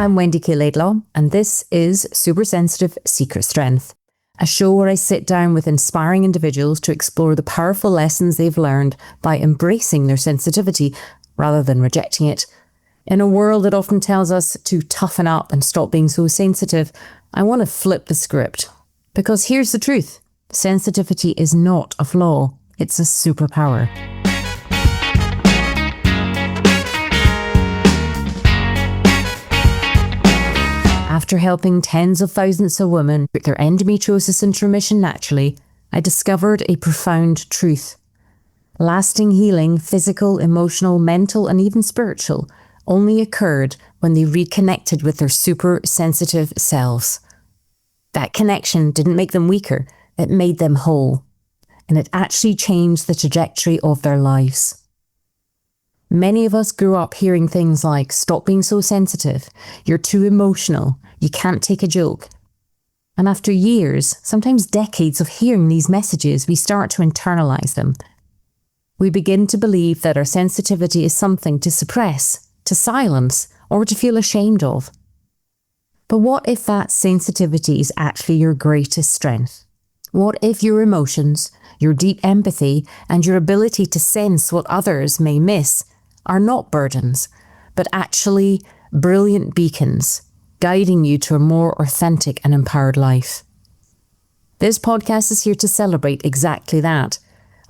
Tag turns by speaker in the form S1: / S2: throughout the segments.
S1: I'm Wendy K Laidlaw, and this is Super Sensitive Secret Strength, a show where I sit down with inspiring individuals to explore the powerful lessons they've learned by embracing their sensitivity rather than rejecting it. In a world that often tells us to toughen up and stop being so sensitive, I want to flip the script. Because here's the truth: sensitivity is not a flaw, it's a superpower. After helping tens of thousands of women put their endometriosis into remission naturally, I discovered a profound truth. Lasting healing, physical, emotional, mental, and even spiritual, only occurred when they reconnected with their super sensitive selves. That connection didn't make them weaker, it made them whole. And it actually changed the trajectory of their lives. Many of us grew up hearing things like, "Stop being so sensitive, you're too emotional, you can't take a joke." And after years, sometimes decades of hearing these messages, we start to internalize them. We begin to believe that our sensitivity is something to suppress, to silence, or to feel ashamed of. But what if that sensitivity is actually your greatest strength? What if your emotions, your deep empathy, and your ability to sense what others may miss are not burdens, but actually brilliant beacons, guiding you to a more authentic and empowered life? This podcast is here to celebrate exactly that.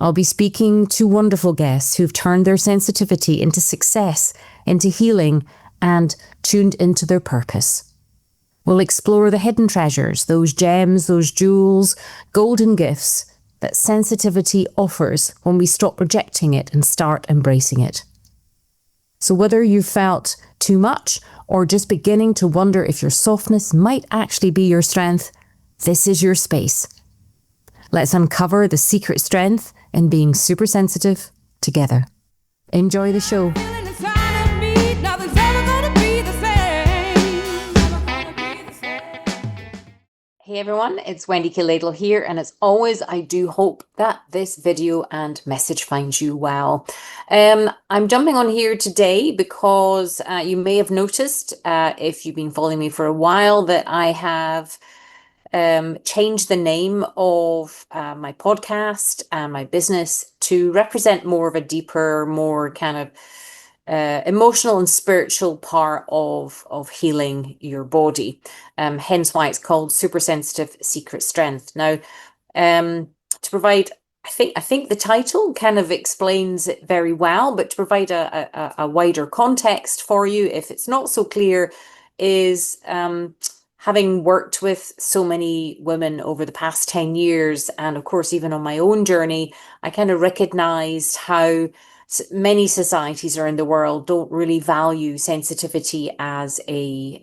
S1: I'll be speaking to wonderful guests who've turned their sensitivity into success, into healing, and tuned into their purpose. We'll explore the hidden treasures, those gems, those jewels, golden gifts that sensitivity offers when we stop rejecting it and start embracing it. So whether you felt too much or just beginning to wonder if your softness might actually be your strength, this is your space. Let's uncover the secret strength in being super sensitive together. Enjoy the show. Hey everyone, it's Wendy K Laidlaw here, and as always, I do hope that this video and message finds you well. I'm jumping on here today because you may have noticed, if you've been following me for a while, that I have changed the name of my podcast and my business to represent more of a deeper, more kind of emotional and spiritual part of healing your body. Hence why it's called Super Sensitive Secret Strength. Now, to provide, I think the title kind of explains it very well, but to provide a wider context for you, if it's not so clear, is having worked with so many women over the past 10 years, and of course, even on my own journey, I kind of recognized how many societies around the world don't really value sensitivity as a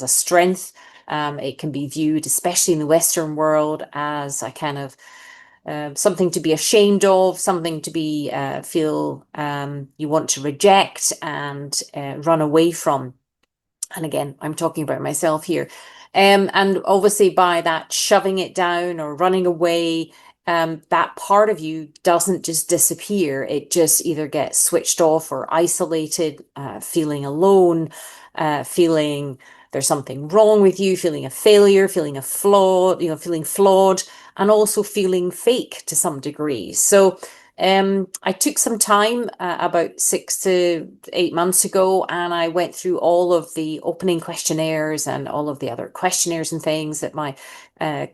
S1: strength. It can be viewed, especially in the Western world, as a kind of something to be ashamed of, something to be feel you want to reject and run away from. And again, I'm talking about myself here. And obviously by that shoving it down or running away, that part of you doesn't just disappear. It just either gets switched off or isolated, feeling alone, feeling there's something wrong with you, feeling a failure, feeling a flaw, feeling flawed, and also feeling fake to some degree. So I took some time about 6 to 8 months ago, and I went through all of the opening questionnaires and all of the other questionnaires and things that my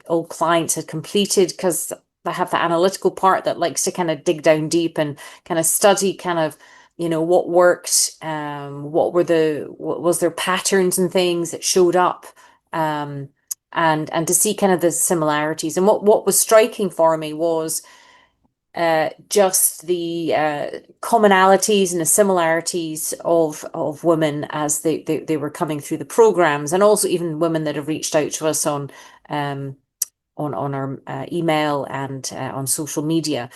S1: old clients had completed, because I have the analytical part that likes to kind of dig down deep and kind of study kind of, what worked, what was there patterns and things that showed up, and to see kind of the similarities. And what was striking for me was just the commonalities and the similarities of women as they were coming through the programs, and also even women that have reached out to us on our email and on social media.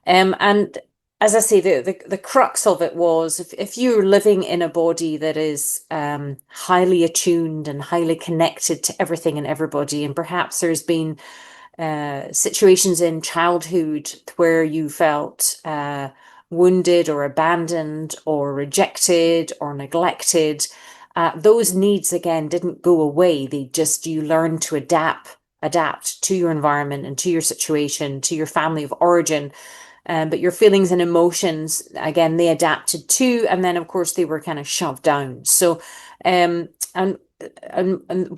S1: And as I say, the crux of it was, if you're living in a body that is highly attuned and highly connected to everything and everybody, and perhaps there's been situations in childhood where you felt wounded or abandoned or rejected or neglected, those needs again didn't go away. You learn to adapt to your environment and to your situation, to your family of origin. But your feelings and emotions, again, they adapted too. And then, of course, they were kind of shoved down. So, and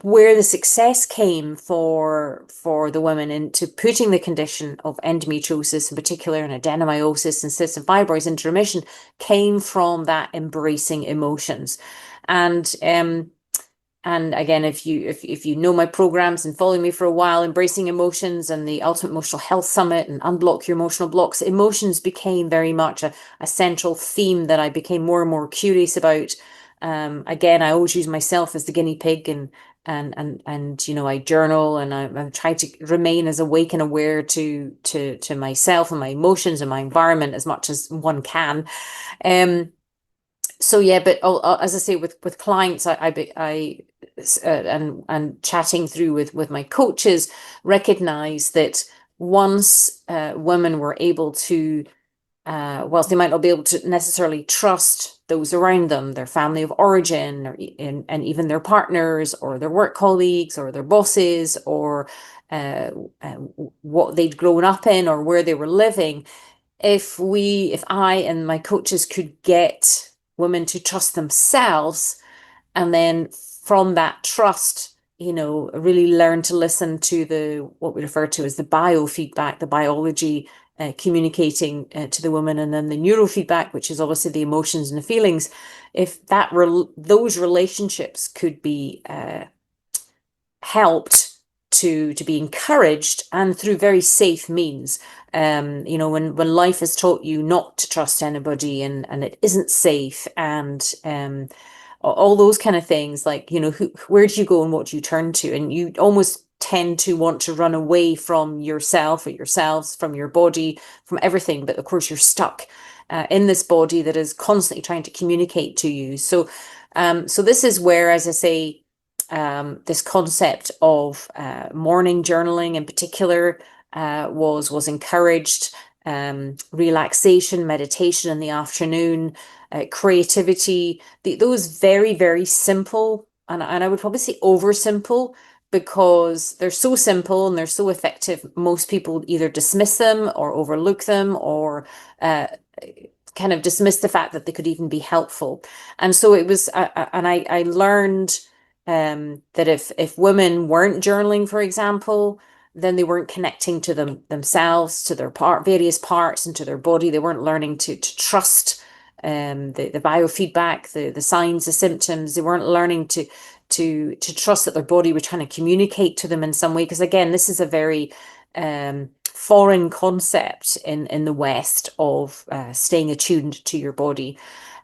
S1: where the success came for the women into putting the condition of endometriosis in particular, and adenomyosis and cystic fibroids into remission, came from that embracing emotions. And again, if you know my programs and follow me for a while, Embracing Emotions and the Ultimate Emotional Health Summit and Unblock Your Emotional Blocks, emotions became very much a central theme that I became more and more curious about. Again, I always use myself as the guinea pig, and I journal, and I try to remain as awake and aware to myself and my emotions and my environment as much as one can. So yeah, but as I say, with clients, and chatting through with my coaches, recognize that once women were able to, whilst they might not be able to necessarily trust those around them, their family of origin, and even their partners or their work colleagues or their bosses, or what they'd grown up in or where they were living, if I and my coaches could get women to trust themselves, and then from that trust, really learn to listen to what we refer to as the biofeedback, the biology communicating to the woman, and then the neurofeedback, which is obviously the emotions and the feelings. If those relationships could be helped to be encouraged, and through very safe means. When life has taught you not to trust anybody, and it isn't safe, and all those kind of things, like, where do you go and what do you turn to? And you almost tend to want to run away from yourself or yourselves, from your body, from everything. But of course, you're stuck in this body that is constantly trying to communicate to you. So this is where, as I say, this concept of morning journaling in particular was encouraged. Relaxation, meditation in the afternoon, creativity, those very, very simple, and I would probably say over simple, because they're so simple and they're so effective. Most people either dismiss them or overlook them, or kind of dismiss the fact that they could even be helpful. And so it was, and I learned that if women weren't journaling, for example, then they weren't connecting to themselves, to their various parts, and to their body. They weren't learning to trust the biofeedback, the signs, the symptoms. They weren't learning to trust that their body was trying to communicate to them in some way. Because again, this is a very foreign concept in the West of staying attuned to your body.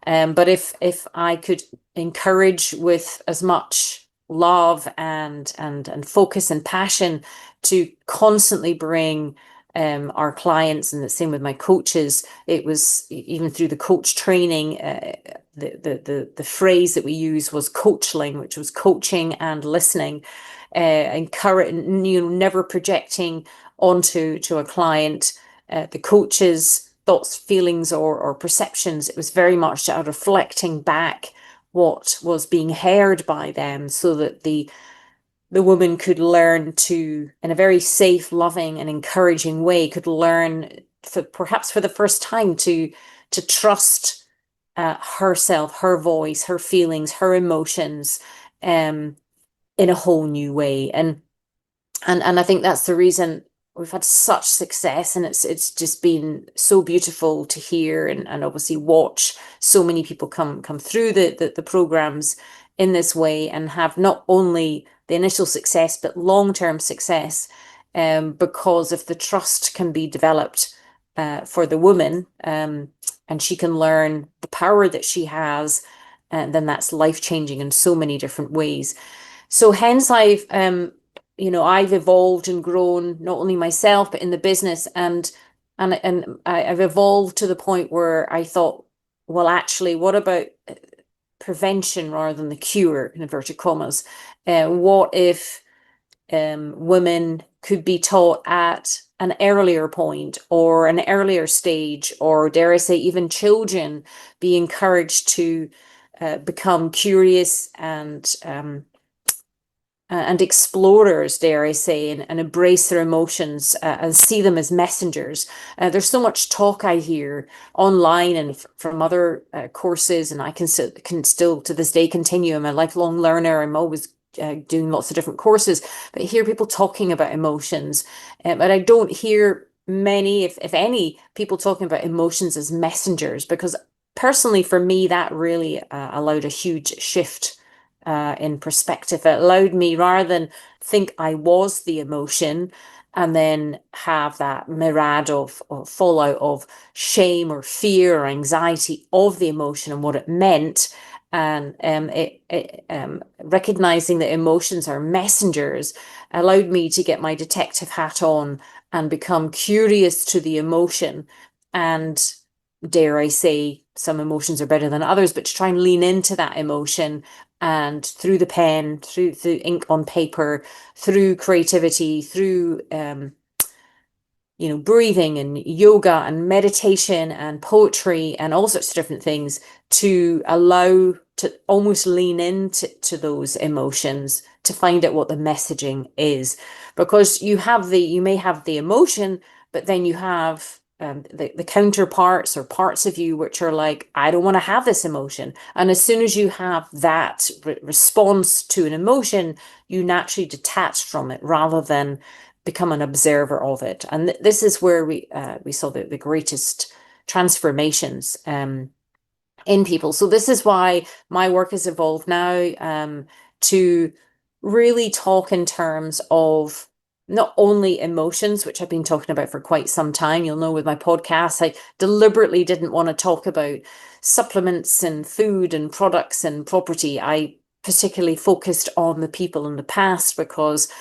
S1: But if I could encourage with as much love and focus and passion to constantly bring our clients, and the same with my coaches, it was even through the coach training, the phrase that we use was coachling, which was coaching and listening, encourage, never projecting onto a client the coach's thoughts, feelings, or perceptions. It was very much reflecting back what was being heard by them, so that the woman could learn to, in a very safe, loving, and encouraging way, could learn, perhaps for the first time, to trust herself, her voice, her feelings, her emotions, in a whole new way. And I think that's the reason we've had such success, and it's just been so beautiful to hear and obviously watch so many people come through the programs in this way, and have not only the initial success but long-term success, because if the trust can be developed for the woman, and she can learn the power that she has, then that's life-changing in so many different ways. So hence I've evolved and grown, not only myself but in the business, and I've evolved to the point where I thought, well, actually, what about prevention rather than the cure, in inverted commas? What if women could be taught at an earlier point, or an earlier stage, or dare I say even children be encouraged to become curious and explorers, dare I say, and embrace their emotions and see them as messengers. There's so much talk I hear online and from other courses, and I can still to this day continue. I'm a lifelong learner. I'm always doing lots of different courses, but I hear people talking about emotions, but I don't hear many, if any, people talking about emotions as messengers, because personally for me, that really allowed a huge shift in perspective. It allowed me, rather than think I was the emotion and then have that myriad of fallout of shame or fear or anxiety of the emotion and what it meant, and recognizing that emotions are messengers allowed me to get my detective hat on and become curious to the emotion. And dare I say, some emotions are better than others, but to try and lean into that emotion, and through the pen, through ink on paper, through creativity, through breathing and yoga and meditation and poetry and all sorts of different things, to allow to almost lean into those emotions to find out what the messaging is. Because you may have the emotion, but then you have the counterparts or parts of you which are like, I don't want to have this emotion. And as soon as you have that response to an emotion, you naturally detach from it rather than become an observer of it. And this is where we saw the greatest transformations in people. So this is why my work has evolved now to really talk in terms of not only emotions, which I've been talking about for quite some time. You'll know with my podcast, I deliberately didn't want to talk about supplements and food and products and property. I particularly focused on the people in the past because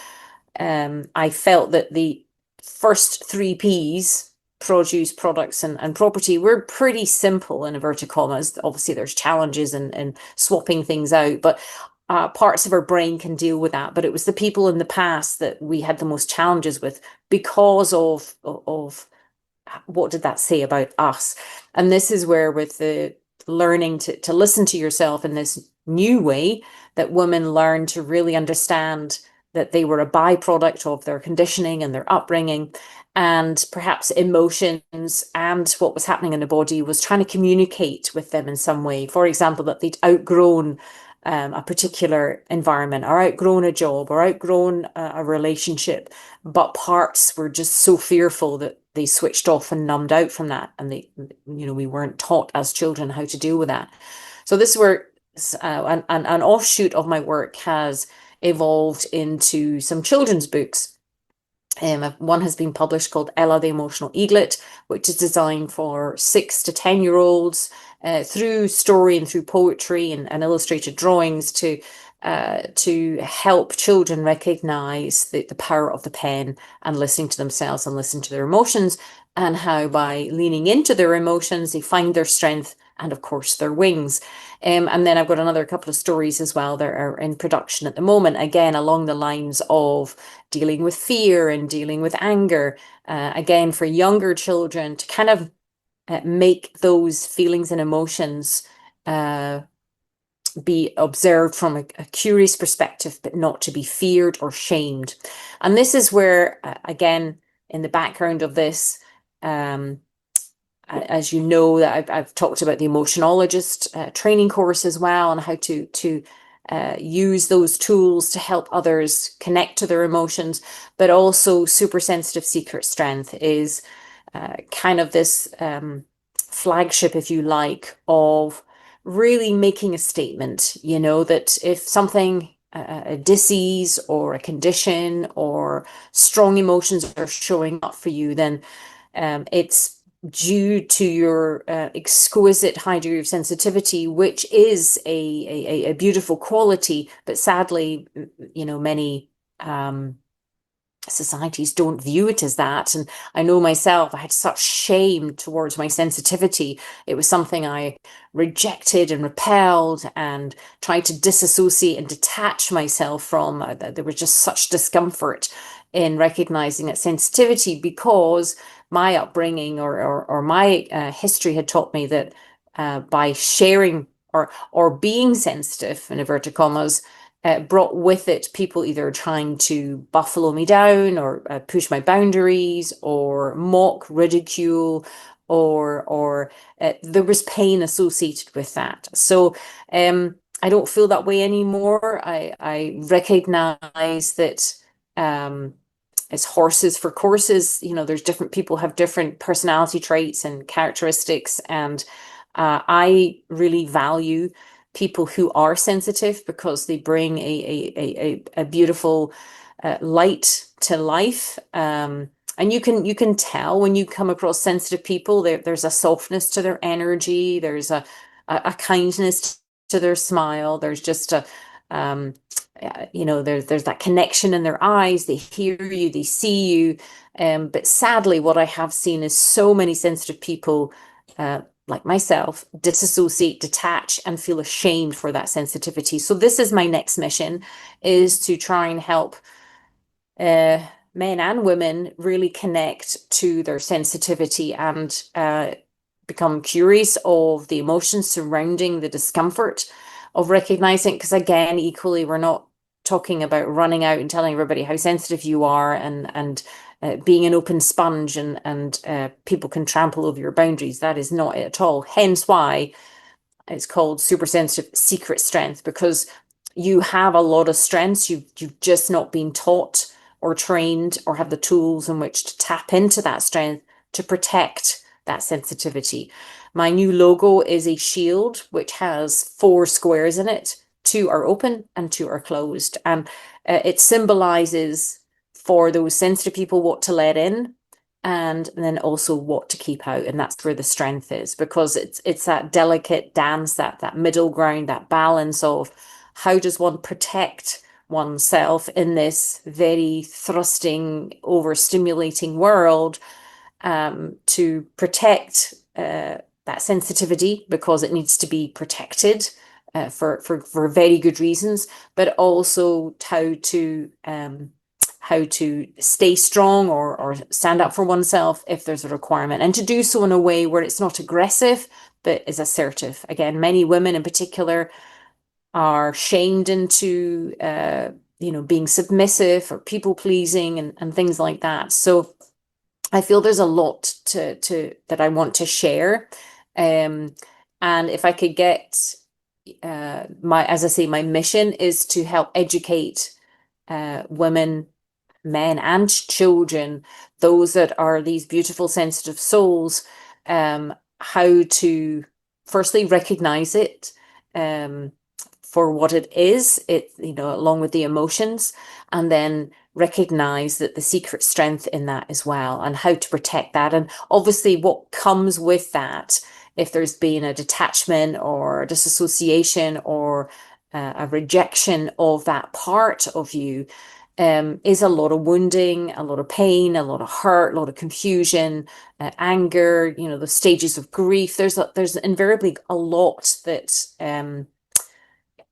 S1: I felt that the first three Ps, produce, products, and property, were pretty simple in inverted commas. Obviously, there's challenges in swapping things out, but parts of our brain can deal with that. But it was the people in the past that we had the most challenges with because of what did that say about us? And this is where, with the learning to listen to yourself in this new way, that women learn to really understand that they were a byproduct of their conditioning and their upbringing, and perhaps emotions and what was happening in the body was trying to communicate with them in some way. For example, that they'd outgrown a particular environment, or outgrown a job, or outgrown a relationship, but parts were just so fearful that they switched off and numbed out from that. And we weren't taught as children how to deal with that. So this is where an offshoot of my work has evolved into some children's books. One has been published called Ella the Emotional Eaglet, which is designed for 6 to 10-year-olds through story and through poetry and illustrated drawings to help children recognize the power of the pen and listening to themselves and listen to their emotions, and how by leaning into their emotions, they find their strength and, of course, their wings. And then I've got another couple of stories as well that are in production at the moment, again, along the lines of dealing with fear and dealing with anger, again, for younger children to kind of make those feelings and emotions be observed from a curious perspective, but not to be feared or shamed. And this is where, again, in the background of this, as you know, that I've talked about the emotionologist training course as well, and how to use those tools to help others connect to their emotions. But also, super sensitive secret strength is kind of this flagship, if you like, of really making a statement. That if something, a disease or a condition or strong emotions are showing up for you, then it's due to your exquisite high degree of sensitivity, which is a beautiful quality, but sadly, many societies don't view it as that. And I know myself, I had such shame towards my sensitivity. It was something I rejected and repelled and tried to disassociate and detach myself from. There was just such discomfort in recognizing that sensitivity, because my upbringing or my history had taught me that by sharing or being sensitive in inverted commas brought with it people either trying to buffalo me down or push my boundaries or mock, ridicule, or there was pain associated with that. So I don't feel that way anymore. I recognize that it's horses for courses. You know, there's different people have different personality traits and characteristics, and I really value people who are sensitive because they bring a beautiful light to life. And you can tell when you come across sensitive people, there's a softness to their energy, there's a kindness to their smile, there's just a you know, there's that connection in their eyes, they hear you, they see you. But sadly, what I have seen is so many sensitive people like myself, disassociate, detach, and feel ashamed for that sensitivity. So this is my next mission, is to try and help men and women really connect to their sensitivity and become curious of the emotions surrounding the discomfort of recognizing, because again, equally, we're not talking about running out and telling everybody how sensitive you are and being an open sponge and people can trample over your boundaries. That is not it at all. Hence why it's called super sensitive secret strength, because you have a lot of strengths. You've just not been taught or trained or have the tools in which to tap into that strength to protect that sensitivity. My new logo is a shield which has 4 squares in it. 2 are open and 2 are closed. And it symbolizes for those sensitive people what to let in and then also what to keep out. And that's where the strength is, because it's that delicate dance, that middle ground, that balance of how does one protect oneself in this very thrusting, overstimulating world, to protect that sensitivity, because it needs to be protected for very good reasons, but also how to stay strong or stand up for oneself if there's a requirement, and to do so in a way where it's not aggressive but is assertive. Again, many women in particular are shamed into you know, being submissive or people pleasing and things like that. So I feel there's a lot to that I want to share. And if I could get as I say, my mission is to help educate women, men, and children, those that are these beautiful, sensitive souls, how to firstly recognize it for what it is, you know, along with the emotions, and then recognize that the secret strength in that as well, and how to protect that. And obviously what comes with that, if there's been a detachment or a disassociation or a rejection of that part of you, is a lot of wounding, a lot of pain, a lot of hurt, a lot of confusion, anger, you know, the stages of grief. There's invariably a lot that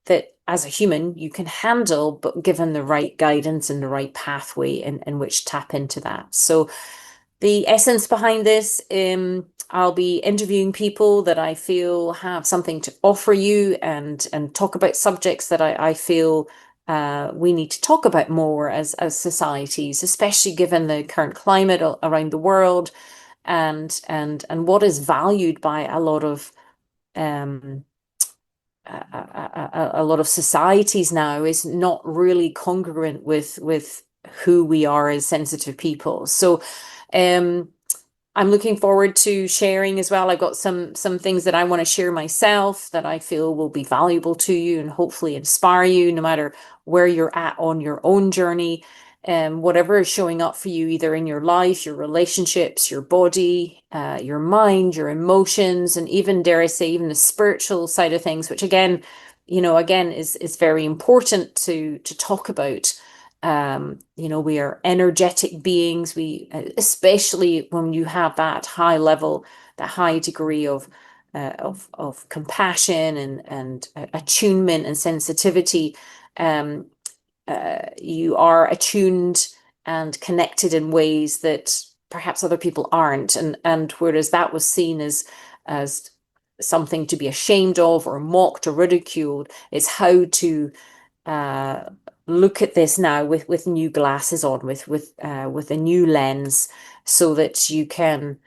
S1: that as a human you can handle, but given the right guidance and the right pathway in which to tap into that. So the essence behind this, I'll be interviewing people that I feel have something to offer you and talk about subjects that I feel we need to talk about more as societies, especially given the current climate around the world, and what is valued by a lot of a lot of societies now is not really congruent with who we are as sensitive people. So I'm looking forward to sharing as well. I've got some things that I want to share myself that I feel will be valuable to you and hopefully inspire you, no matter where you're at on your own journey. Whatever is showing up for you, either in your life, your relationships, your body, your mind, your emotions, and even, dare I say, even the spiritual side of things, which again, you know, again is very important to talk about. You know, we are energetic beings. We, especially when you have that high level, that high degree of compassion and attunement and sensitivity. You are attuned and connected in ways that perhaps other people aren't, and whereas that was seen as something to be ashamed of or mocked or ridiculed. It's how to look at this now with new glasses on, with a new lens, so that you can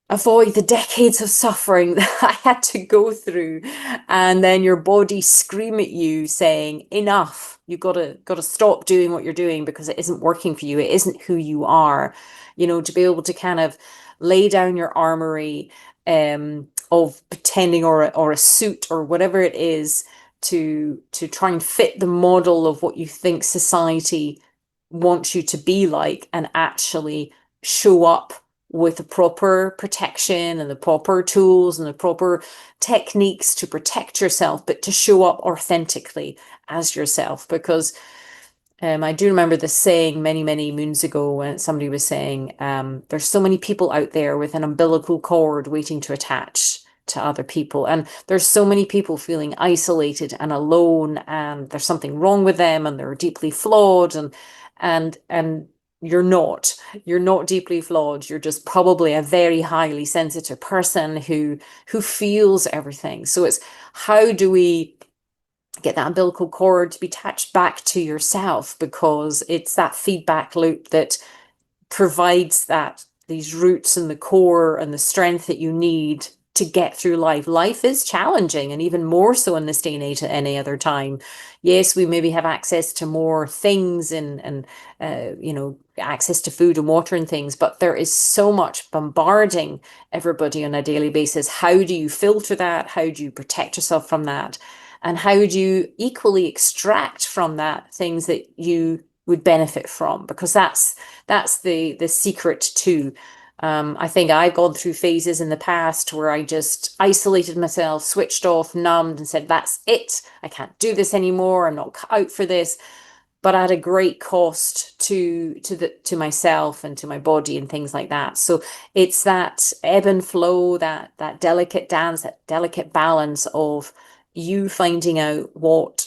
S1: avoid the decades of suffering that I had to go through, and then your body scream at you saying, enough, you've got to stop doing what you're doing because it isn't working for you. It isn't who you are. To be able to kind of lay down your armory of pretending, or a suit or whatever it is, to try and fit the model of what you think society wants you to be like, and actually show up with the proper protection and the proper tools and the proper techniques to protect yourself, but to show up authentically as yourself. Because I do remember this saying many, many moons ago, when somebody was saying, there's so many people out there with an umbilical cord waiting to attach to other people. And there's so many people feeling isolated and alone, and there's something wrong with them, and they're deeply flawed. And you're not. You're not deeply flawed. You're just probably a very highly sensitive person who feels everything. So it's, how do we get that umbilical cord to be attached back to yourself? Because it's that feedback loop that provides these roots and the core and the strength that you need to get through life. Life is challenging, and even more so in this day and age at any other time. Yes, we maybe have access to more things and access to food and water and things, but there is so much bombarding everybody on a daily basis. How do you filter that? How do you protect yourself from that? And how do you equally extract from that things that you would benefit from? Because that's the secret too. I think I've gone through phases in the past where I just isolated myself, switched off, numbed, and said, that's it. I can't do this anymore. I'm not cut out for this. But at a great cost to myself and to my body and things like that. So it's that ebb and flow, that delicate dance, that delicate balance of you finding out what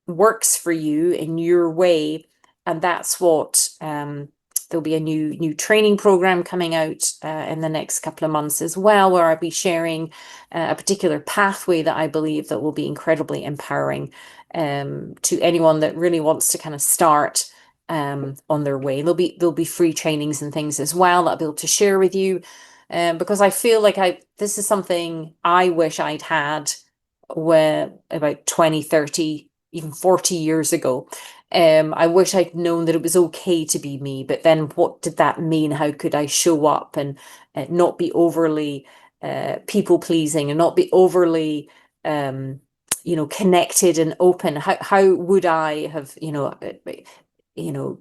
S1: works for you in your way. And that's what there'll be a new training program coming out in the next couple of months as well, where I'll be sharing a particular pathway that I believe that will be incredibly empowering to anyone that really wants to kind of start on their way. There'll be free trainings and things as well that I'll be able to share with you, because I feel like this is something I wish I'd had about 20, 30, even 40 years ago. I wish I'd known that it was okay to be me, but then what did that mean? How could I show up and not be overly people pleasing, and not be overly connected and open? How would I have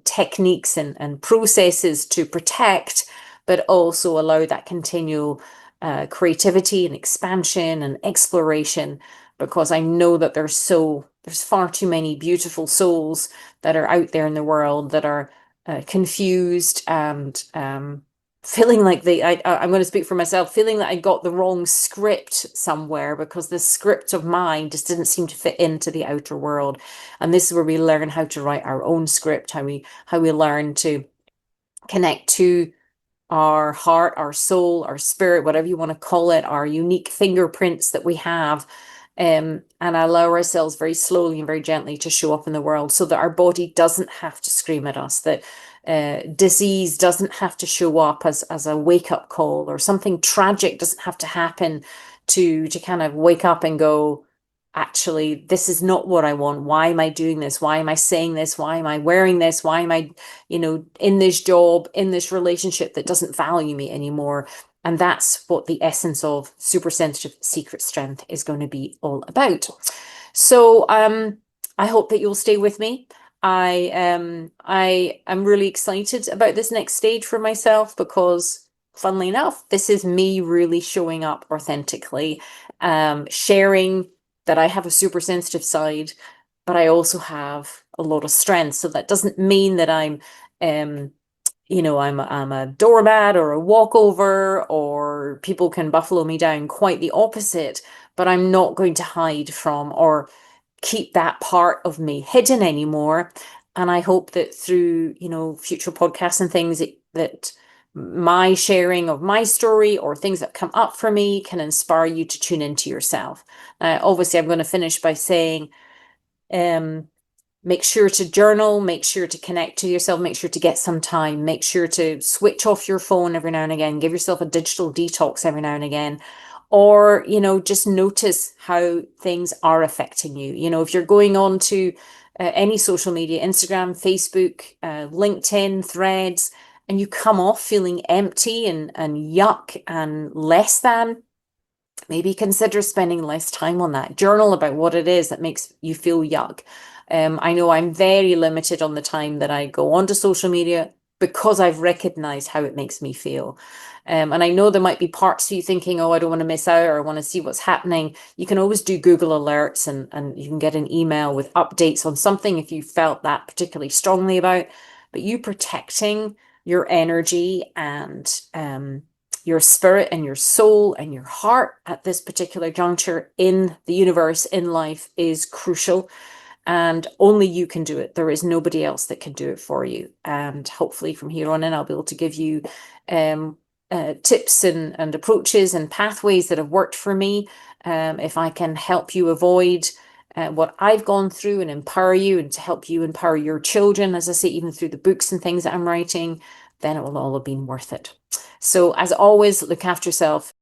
S1: techniques and processes to protect, but also allow that continual creativity and expansion and exploration? Because I know that there's far too many beautiful souls that are out there in the world that are confused and feeling like I'm going to speak for myself, feeling that I got the wrong script somewhere, because the script of mine just didn't seem to fit into the outer world. And this is where we learn how to write our own script, how we learn to connect to our heart, our soul, our spirit, whatever you want to call it, our unique fingerprints that we have. And allow ourselves very slowly and very gently to show up in the world, so that our body doesn't have to scream at us, that disease doesn't have to show up as a wake-up call, or something tragic doesn't have to happen to kind of wake up and go, actually, this is not what I want. Why am I doing this? Why am I saying this? Why am I wearing this? Why am I, in this job, in this relationship that doesn't value me anymore? And that's what the essence of super sensitive secret strength is going to be all about. So I hope that you'll stay with me. I am really excited about this next stage for myself, because funnily enough, this is me really showing up authentically, sharing that I have a super sensitive side, but I also have a lot of strength. So that doesn't mean that I'm I'm a doormat or a walkover, or people can buffalo me down. Quite the opposite. But I'm not going to hide from or keep that part of me hidden anymore. And I hope that through, future podcasts and things that my sharing of my story or things that come up for me can inspire you to tune into yourself. Obviously, I'm going to finish by saying, make sure to journal, make sure to connect to yourself, make sure to get some time, make sure to switch off your phone every now and again, give yourself a digital detox every now and again, or, just notice how things are affecting you. If you're going on to any social media, Instagram, Facebook, LinkedIn, Threads, and you come off feeling empty and yuck and less than, maybe consider spending less time on that. Journal about what it is that makes you feel yuck. I know I'm very limited on the time that I go onto social media because I've recognized how it makes me feel. And I know there might be parts of you thinking, oh, I don't want to miss out, or I want to see what's happening. You can always do Google alerts, and you can get an email with updates on something if you felt that particularly strongly about. But you protecting your energy and your spirit and your soul and your heart at this particular juncture in the universe, in life, is crucial. And only you can do it. There is nobody else that can do it for you. And hopefully from here on in, I'll be able to give you tips and approaches and pathways that have worked for me. If I can help you avoid what I've gone through and empower you, and to help you empower your children, as I say, even through the books and things that I'm writing, then it will all have been worth it. So as always, look after yourself.